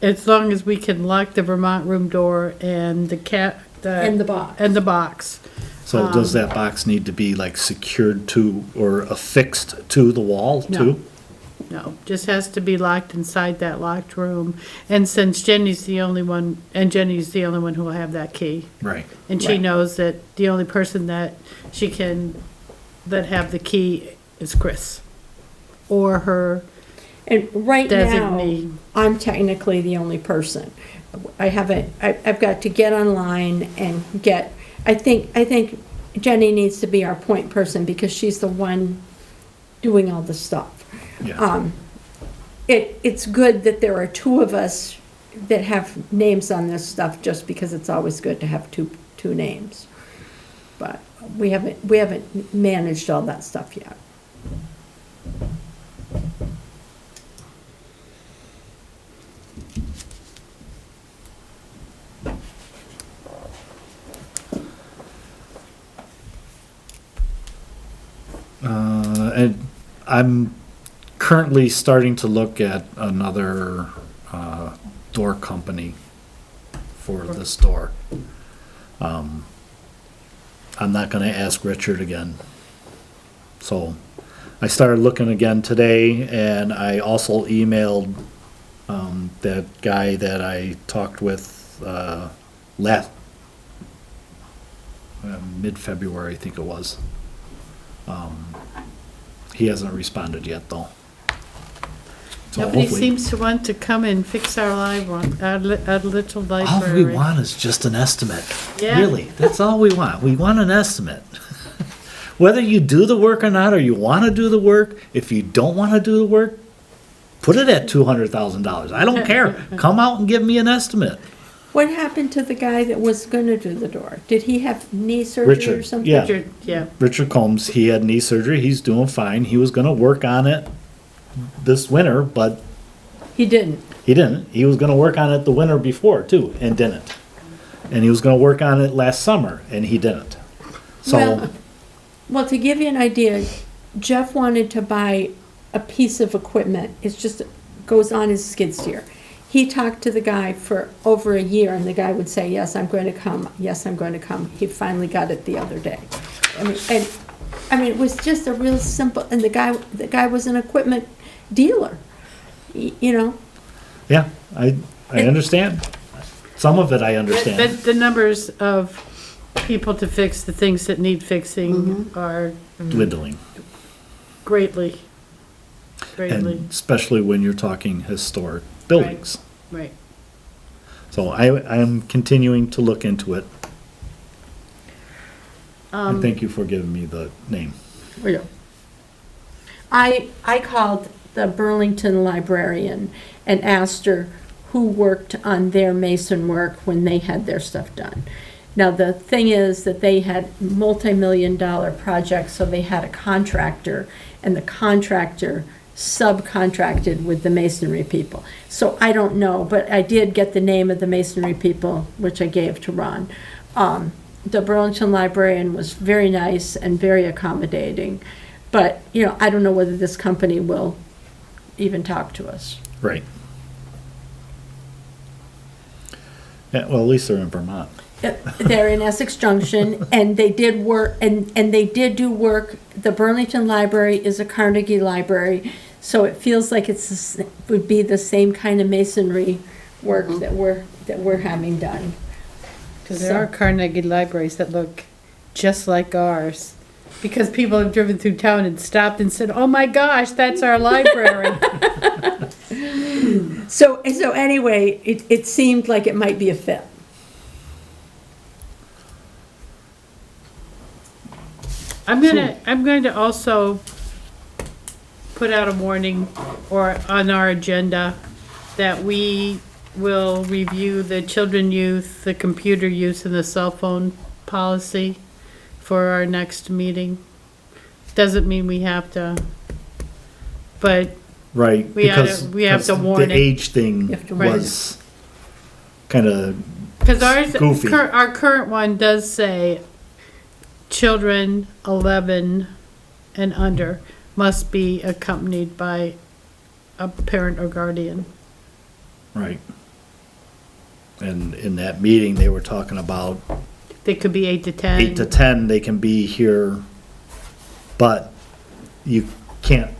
as long as we can lock the Vermont room door and And the box. And the box. So does that box need to be like secured to or affixed to the wall No. too? No, just has to be locked inside that locked room. And since Jenny's the only one who will have that key. Right. And she Right. knows that the only person that that have the key is Chris. Or her And right now, designee. I'm technically the only person. I've got to get online and I think Jenny needs to be our point person because she's the one doing all the stuff. Yeah. It's good that there are two of us that have names on this stuff, just because it's always good to have two names. But we haven't managed all that stuff yet. And I'm currently starting to look at another door company for this door. I'm not gonna ask Richard again. So I started looking again today, and I also emailed that guy that I talked with last mid-February, I think it was. He hasn't responded yet, though. So Nobody hopefully- seems to want to come and fix our our little All we library. want is just an estimate. Yeah. Really, that's all we want. We want an estimate. Whether you do the work or not, or you want to do the work, if you don't want to do the work, put it at $200,000. I don't care. Come out and give me an estimate. What happened to the guy that was gonna do the door? Did he have knee surgery or Richard, something? yeah. Richard, yeah. Richard Combs, he had knee surgery. He's doing fine. He was going to work on it this winter, but He didn't. he didn't. He was going to work on it the winter before, too, and didn't. And he was going to work on it last summer, and he didn't. So, Well, to give you an idea, Jeff wanted to buy a piece of equipment. It's just, goes on his skid steer. He talked to the guy for over a year, and the guy would say, yes, I'm going to come, yes, I'm going to come. He finally got it the other day. I mean, it was just a real simple, and the guy was an equipment dealer, you know? yeah, I understand. Some of it I But understand. the numbers of people to fix the things that need fixing are Dwindling. greatly. And especially when you're talking historic buildings. Right. So I am continuing to look into it. And thank you for giving me the name. I called the Burlington librarian and asked her who worked on their mason work when they had their stuff done. Now, the thing is that they had multi-million-dollar projects, so they had a contractor, and the contractor subcontracted with the masonry people. So I don't know, but I did get the name of the masonry people, which I gave to Ron. The Burlington librarian was very nice and very accommodating, but, you know, I don't know whether this company will even talk to us. Right. Yeah, well, at least they're in Vermont. They're in Essex Junction, and they did work, and they did do work. The Burlington Library is a Carnegie Library, so it feels like would be the same kind of masonry work that we're having done. Because there are Carnegie libraries that look just like ours. Because people have driven through town and stopped and said, oh my gosh, that's our library. So anyway, it seemed like it might be a fit. I'm going to also put out a warning or on our agenda that we will review the children youth, the computer use and the cell phone policy for our next meeting. Doesn't mean we have to, but Right, We had because, to- we have because to warn the it. age thing You have to warn it. was kinda, because ours, Goofy. our current one does say children 11 and under must be accompanied by a parent or guardian. right. And in that meeting, they were talking about They could be 8 to 10. 8 to 10, they can be here, but you can't,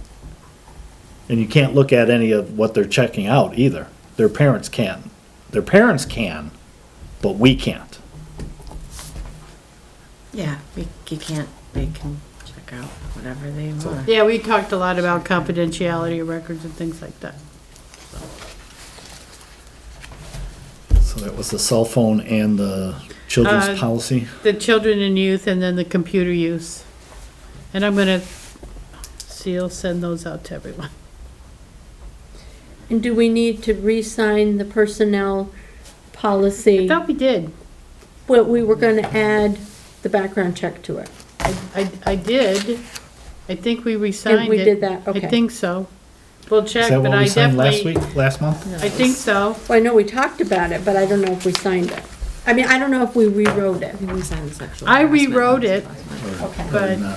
and you can't look at any of what they're checking out either. Their parents can. Their parents can, but we can't. Yeah, you can't, they can check out whatever they want. Yeah, we talked a lot about confidentiality of records and things like that. So that was the cell phone and the children's policy. The children and youth and then the computer use. And I'm gonna send those out to everyone. And do we need to re-sign the personnel I policy? thought we did. Well, we were gonna add the background check to it. I did. I think we re-signed it. And we did that, okay. I think so. We'll check, Is that but what I we signed last definitely, week, last month? I think so. Well, I know we talked about it, but I don't know if we signed it. I mean, I don't know if we rewrote it. We signed the sexual I harassment rewrote it Okay. But- And,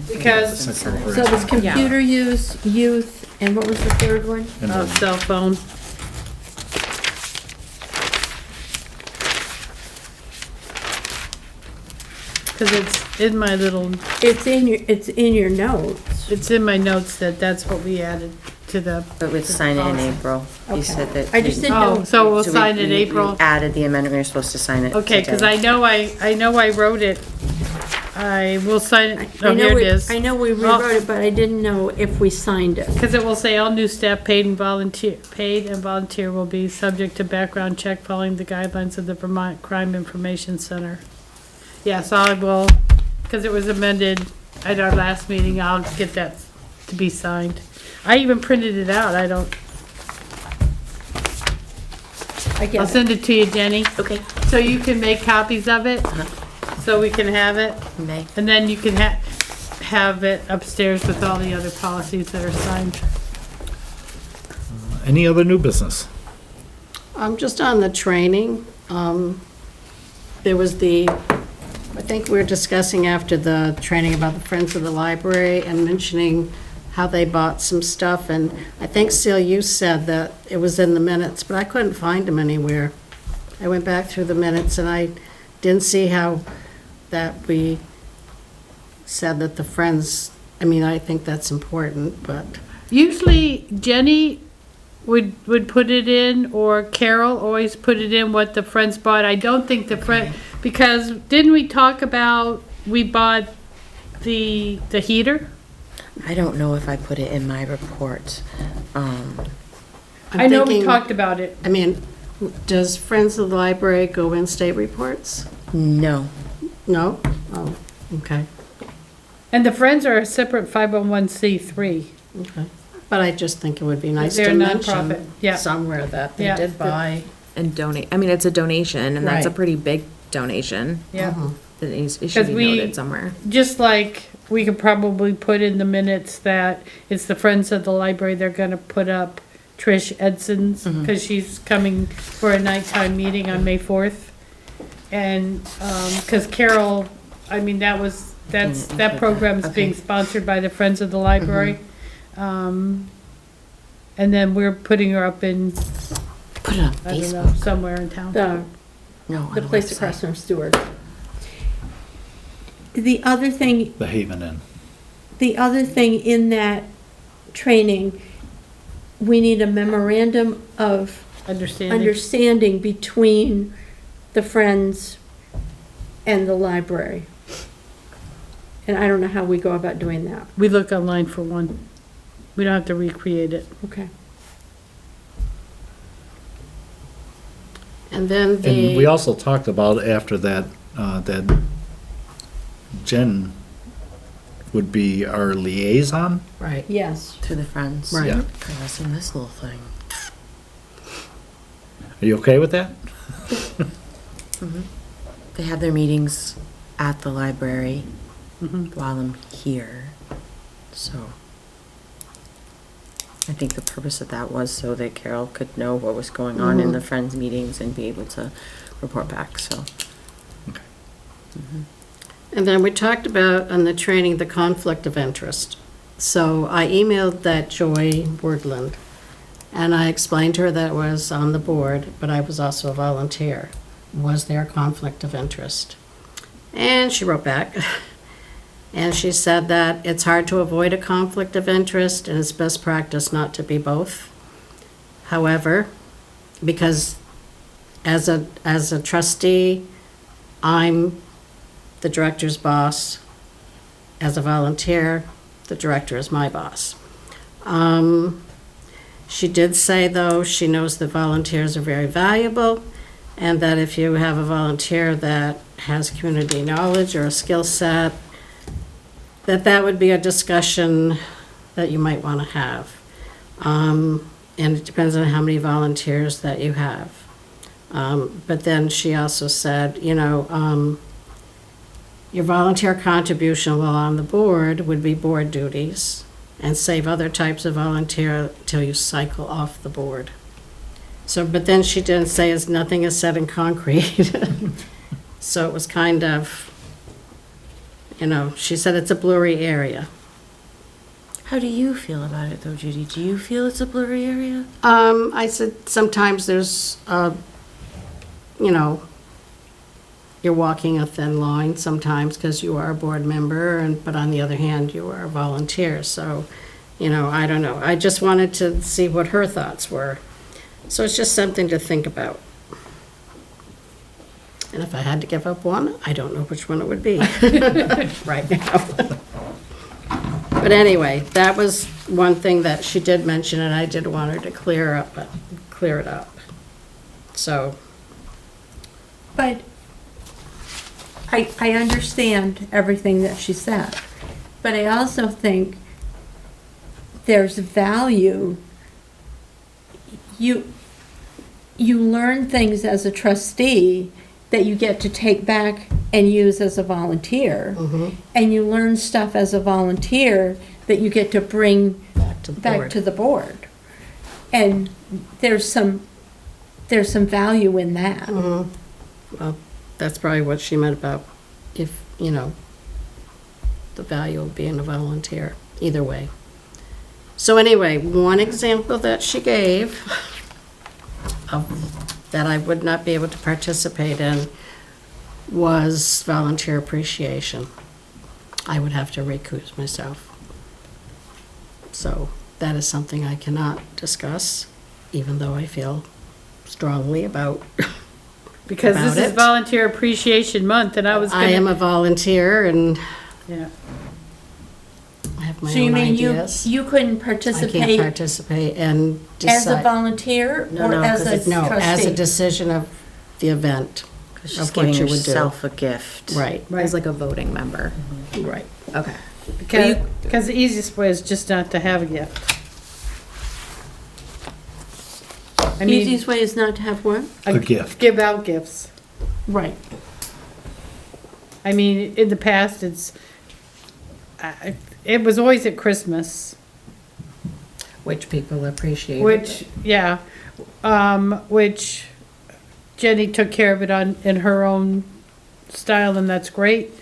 because sexual So harassment. there's computer use, youth, and what was the third one? And of the- cell phone. Because it's in my little, It's in your notes. it's in my notes that that's what we added to the. But we'd sign it in April. You Okay. said that. I just didn't Oh, know. so we'll So we- sign in we- we April. Added the amendment, we were supposed to sign it Okay, because today. I know I wrote it. I will sign it. I Oh, know here it we- is. I know we rewrote it, but I didn't know if we signed it. Because it will say all new staff paid and volunteer will be subject to background check following the guidelines of the Vermont Crime Information Center. Yes, I will, because it was amended at our last meeting, I'll get that to be signed. I even printed it out, I I'll get it. send it to you, Jenny, Okay, so you can make copies of it, so we can have it. May. And then you can have it upstairs with all the other policies that are signed. Any other new business? Just on the training, there was I think we were discussing after the training about the Friends of the Library and mentioning how they bought some stuff, and I think, Seal, you said that it was in the minutes, but I couldn't find them anywhere. I went back through the minutes and I didn't see how that we said that the Friends, I mean, I think that's important, but Usually Jenny would put it in, or Carol always put it in what the Friends bought. I don't think the friend, because didn't we talk about, we bought the heater? I don't know if I put it in my report. I'm I know we thinking- talked about it. I mean, does Friends of the Library go in state reports? No. No? Oh, okay, And the Friends are a separate 501c3. okay. But I just think it would be nice They're to nonprofit, mention yeah. somewhere that they Yeah. did buy. And donate, I mean, it's a donation, and that's a Right. pretty big donation. Yeah. That it should 'Cause be we- noted somewhere. Just like we could probably put in the minutes that it's the Friends of the Library, they're gonna put up Trish Edson's, because she's coming for a nighttime meeting on May 4th. And, because Carol, I mean, that program's being Okay. sponsored by the Friends of the Library. And then we're putting her up in, Put it on I don't know, Facebook. somewhere in town. The No, on the a place website. across from Stewart. The other thing The Haven Inn. in that training, we need a memorandum of understanding between the Friends and the library. And I don't know how we go about doing that. We look online for one. We don't have to recreate it. Okay. And then And we the, also talked about after that, that Jen would be our liaison. Right. Yes. Through the friends. Right. Yeah. Okay, I've seen this little thing. Are you okay with that? They have their meetings at the library while I'm here, so. I think the purpose of that was so that Carol could know what was going on in the Friends meetings and be able to report back, so. And then we talked about on the training, the conflict of interest. So I emailed that Joy Wordland, and I explained to her that I was on the board, but I was also a volunteer. Was there a conflict of interest? And she wrote back, and she said that it's hard to avoid a conflict of interest, and it's best practice not to be both. However, because as a trustee, I'm the director's boss. As a volunteer, the director is my boss. She did say, though, she knows that volunteers are very valuable, and that if you have a volunteer that has community knowledge or a skill set, that would be a discussion that you might want to have. And it depends on how many volunteers that you have. But then she also said, your volunteer contribution while on the board would be board duties, and save other types of volunteer till you cycle off the board. So, but then she didn't say nothing is set in concrete. So it was kind of, she said it's a blurry area. How do you feel about it though, Judy? Do you feel it's a blurry area? I said sometimes there's, you're walking a thin line sometimes because you are a board member, but on the other hand, you are a volunteer. So, I don't know. I just wanted to see what her thoughts were. So it's just something to think about. And if I had to give up one, I don't know which one it would be right now. But anyway, that was one thing that she did mention, and I did want her to clear it up. So, But I understand everything that she said, but I also think there's value. You learn things as a trustee that you get to take back and use as a volunteer. And you learn stuff as a volunteer that you get to bring back to the board. And there's some value in that. Well, that's probably what she meant about if, the value of being a volunteer, either way. So anyway, one example that she gave that I would not be able to participate in was volunteer appreciation. I would have to recuse myself. So that is something I cannot discuss, even though I feel strongly about Because About this is it. Volunteer Appreciation Month, and I was I am gonna, a volunteer and yeah. I have my So you own mean ideas. you couldn't I can't participate participate and as a decide. volunteer No, or no, as 'cause a it's- No, as a trustee? decision of the event. Because she's Of what giving you would do. herself a gift. Right, As like a voting member. right. Okay. Because the easiest way is just not to have a gift. I The mean, easiest way is not to have what? A gift. give out gifts. Right. I mean, in the past, it was always at Christmas, Which people appreciate. which, yeah, which Jenny took care of it in her own style, and that's great.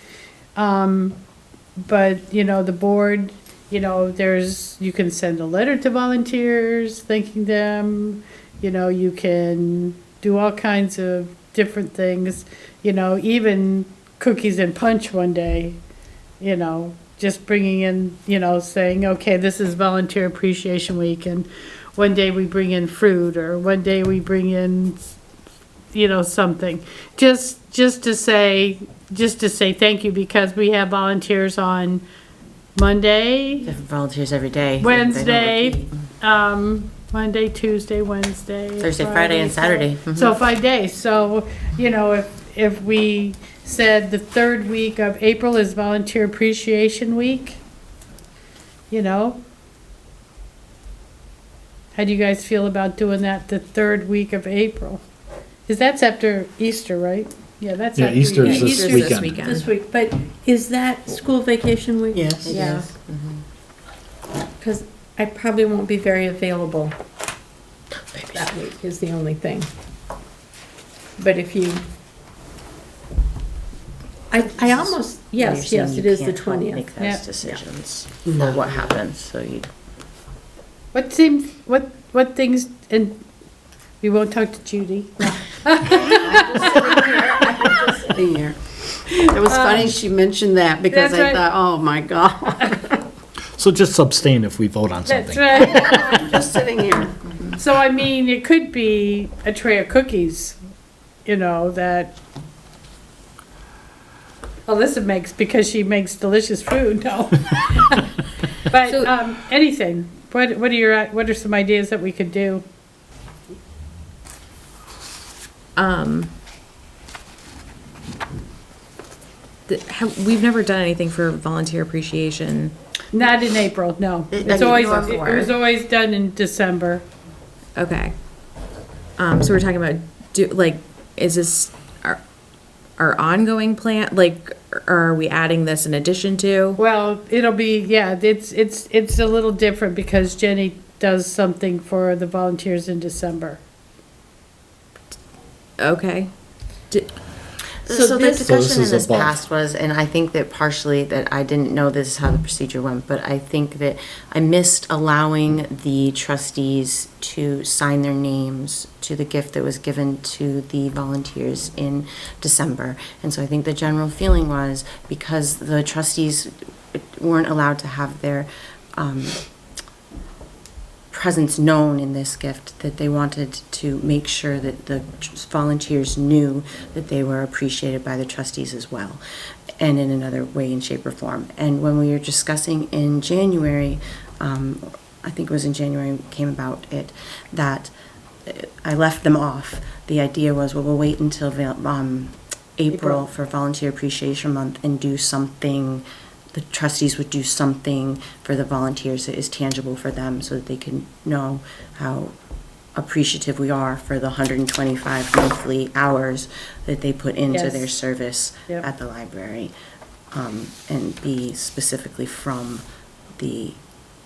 But, the board, you can send a letter to volunteers thanking them. You can do all kinds of different things, even cookies and punch one day, just bringing in, saying, okay, this is Volunteer Appreciation Week, and one day we bring in fruit, or one day we bring in, something. Just to say thank you, because we have volunteers on Monday, Different volunteers every day. They don't Wednesday, repeat. Monday, Tuesday, Wednesday. Thursday, Friday, and Saturday. Mhm. So 5 days. So, if we said the third week of April is Volunteer Appreciation Week. You know? How do you guys feel about doing that the third week of April? Because that's after Easter, right? Yeah, that's Yeah, after Easter is Easter. this Easter's this weekend. weekend. This week, but is that school vacation week? Yes. Yeah. Because I probably won't be very available that week is the only thing. But if you, I almost, You're yes, saying yes, you it is the can't help 20th. Make Yeah. those decisions for what happens, so you. What seems, what things, and we won't talk to Judy. Sitting here. It was funny she mentioned that because That's I right. thought, oh my God, So just abstain if we vote on That's something. right. I'm just sitting here. So I mean, it could be a tray of cookies, you know, that Alyssa makes because she makes delicious food, no. But, So- anything, what are some ideas that we could do? We've never done anything for volunteer appreciation. Not in April, no. It- It's like always, before. it was always done in December. Okay. So we're talking about, is this our ongoing plan, like, or are we adding this in addition to? Well, it'll be, yeah, it's a little different because Jenny does something for the volunteers in December. Okay. So So the this- So this discussion in is this above. past was, and I think that partially that I didn't know this is how the procedure went, but I think that I missed allowing the trustees to sign their names to the gift that was given to the volunteers in December. And so I think the general feeling was, because the trustees weren't allowed to have their presence known in this gift, that they wanted to make sure that the volunteers knew that they were appreciated by the trustees as well, and in another way, in shape or form. And when we were discussing in January, I think it was in January, came about it, that I left them off. The idea was, well, we'll wait until April for Volunteer Appreciation Month and do something. The trustees would do something for the volunteers that is tangible for them, so that they can know how appreciative we are for the 125 monthly hours that they put into Yes. their service Yep. at the library, and be specifically from the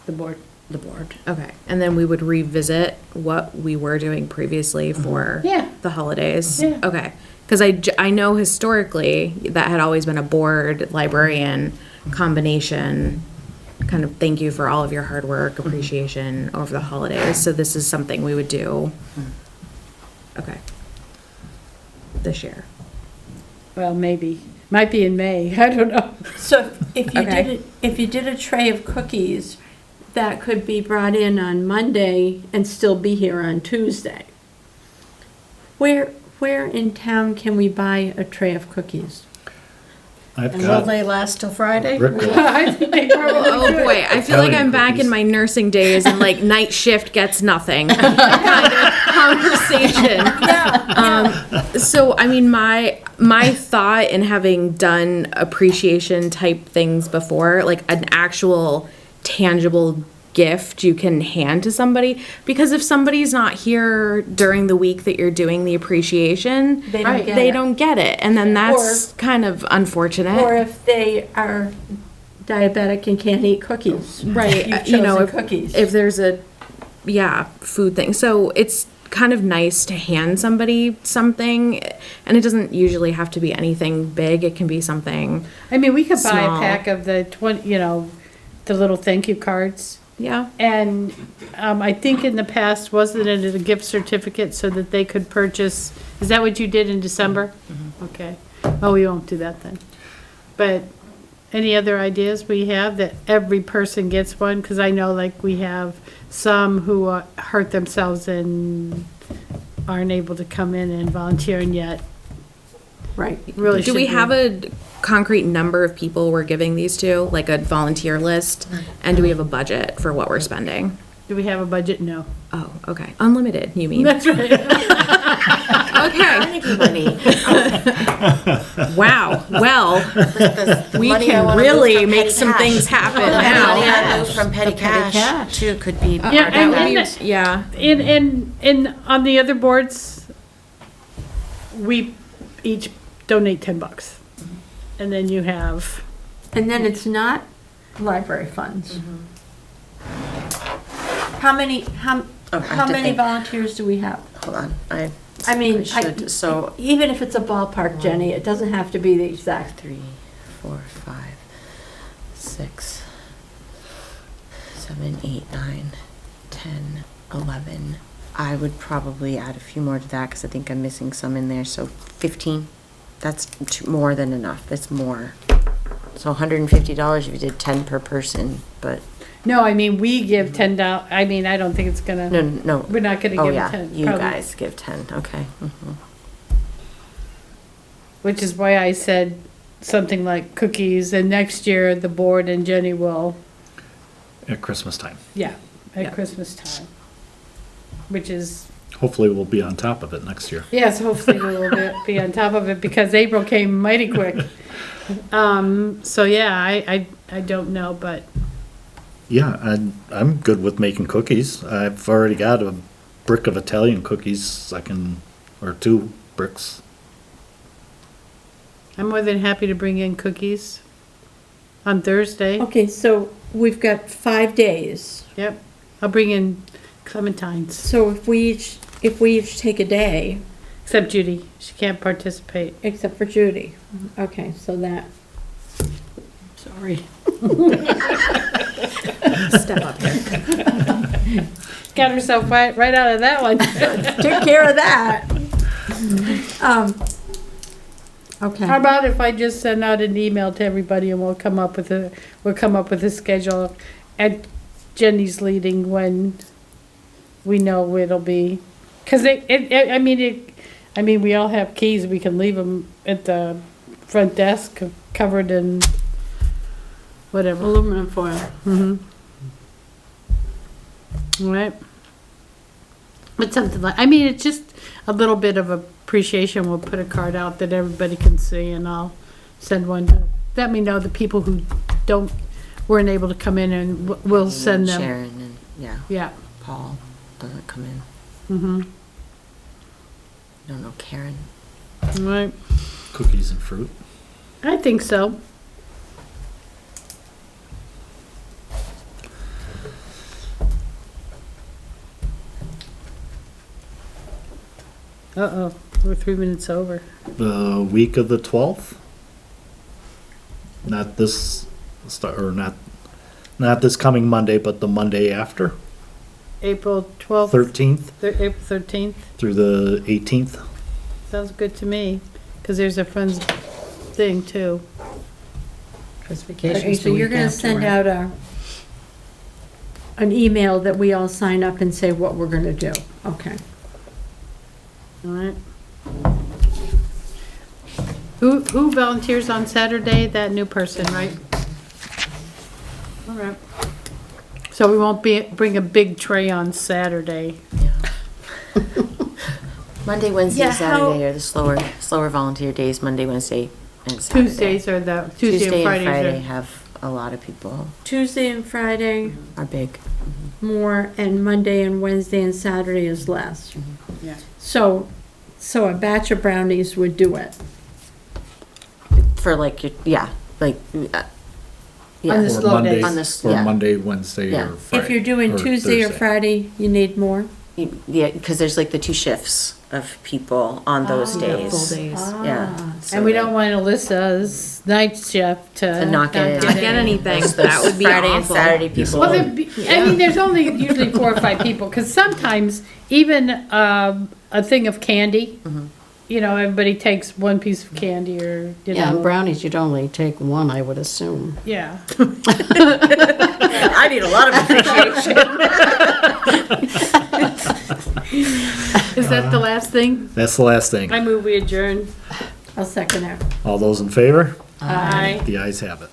The board. board. Okay. And then we would revisit what we were doing previously for Yeah. the holidays. Yeah. Okay. Because I know historically that had always been a board librarian combination, kind of thank you for all of your hard work, appreciation over the holidays. So this is something we would do. Okay. This year. Well, maybe. Might be in May. I don't know. So if you Okay. did it, if you did a tray of cookies, that could be brought in on Monday and still be here on Tuesday. Where in town can we buy a tray of cookies? I've And will got they last till Friday? Rick Roll. I think they probably Oh could. boy, I feel like Italian I'm back in cookies. my nursing days and like night shift gets nothing kind of conversation. So I mean, my thought in having done appreciation type things before, like an actual tangible gift you can hand to somebody, because if somebody's not here during the week that you're doing the appreciation, They don't get they it. don't get it, and then that's kind of unfortunate. Or if they are diabetic and can't eat cookies. Right, You've you know, chosen cookies. if there's a, food thing. So it's kind of nice to hand somebody something, and it doesn't usually have to be anything big. It can be something, I mean, we could buy a Small. pack of the 20, you know, the little thank you cards. yeah. And I think in the past, wasn't it a gift certificate so that they could purchase, is that what you did in December? Okay. Oh, we won't do that then. But any other ideas we have that every person gets one? Because I know like we have some who hurt themselves and aren't able to come in and volunteer, and yet Right. really Do we should have a concrete number of people we're giving these to, like a volunteer list? And do we have a budget for what we're spending? Do we have a budget? No. Oh, okay. Unlimited, you mean? That's right. Okay. Carnegie money. Wow. Well, The we money I can wanna move really from make petty some cash. things happen The money now. I move from petty cash too could be. Yeah, part of and- that. and- Yeah. And on the other boards, we each donate $10. And then you have, And then it's not library funds. How many, Oh, I have how to many think. volunteers do we have? Hold on, I mean, I should, so even if it's a ballpark, Jenny, it doesn't have to be the exact. 3, 4, 5, 6, 7, 8, 9, 10, 11. I would probably add a few more to that because I think I'm missing some in there. So 15. That's more than enough. That's more. So $150 if you did 10 per person. But no, I mean, we give $10. I mean, I don't think it's gonna, no. we're not gonna Oh give yeah, 10. you probably. guys give 10. Okay. Which is why I said something like cookies, and next year the board and Jenny will, At Christmas time. yeah, Yeah. at Christmas time. Which is, Hopefully we'll be on top of it next year. yes, hopefully we will be on top of it, because April came mighty quick. So yeah, I don't know, but Yeah, I'm good with making cookies. I've already got a brick of Italian cookies or 2 bricks. I'm more than happy to bring in cookies on Thursday. Okay, so we've got 5 days. Yep, I'll bring in clementines, So if we each take a day, except Judy, she can't participate. except for Judy. Okay, so that, Sorry. Step up here. Got herself right out of that one. took care of that. Okay. How about if I just send out an email to everybody and we'll come up with a schedule at Jenny's leading when we know it'll be, cause I mean, we all have keys, we can leave them at the front desk covered in whatever. Aluminum foil. Mm-hmm. Right. But something like, I mean, it's just a little bit of appreciation. We'll put a card out that everybody can see, and I'll send one to, let me know the people who weren't able to come in, and we'll send them. Sharon and Yeah. Paul doesn't come in. Mm-hmm. Don't know Karen. Right. Cookies and fruit. I think so. Uh-oh, we're 3 minutes over. The week of the 12th? Not this, or not this coming Monday, but the Monday after, April 12th, 13th April 13th. through the 18th. Sounds good to me, because there's a friend's thing too. Because Okay, vacation's so the you're week gonna after, send right? out an email that we all sign up and say what we're gonna do. Okay. All right. Who volunteers on Saturday? That new person, right? All right. So we won't bring a big tray on Saturday. Monday, Wednesday, Yeah, how- Saturday are the slower volunteer days. Monday, Wednesday, and Saturday. Tuesdays are the, Tuesday and Fridays Friday are. have a lot of people Tuesday and Friday are big. more, and Monday and Wednesday and Saturday is less. Yeah. So a batch of brownies would do it. For like, yeah. On the Or slow Monday, days. On this- or yeah. Monday, Wednesday, Yeah. or Friday. If you're doing Tuesday or Thursday. Friday, you need more? Yeah, because there's like the 2 shifts of people on those days. Full days. Yeah. so And we that- don't want Alyssa's night shift to. To knock it. Not get anything. those That would be Friday and awful. Saturday people. Well, I mean, there's only usually 4 or 5 people, because sometimes even a thing of candy, you know, everybody takes one piece of candy or, you Yeah, and know. brownies, you'd only take one, I would assume. Yeah. I need a lot of appreciation. Is that the last thing? That's the last thing. I move we adjourn. I'll second that. All those in favor? Aye. The ayes have it.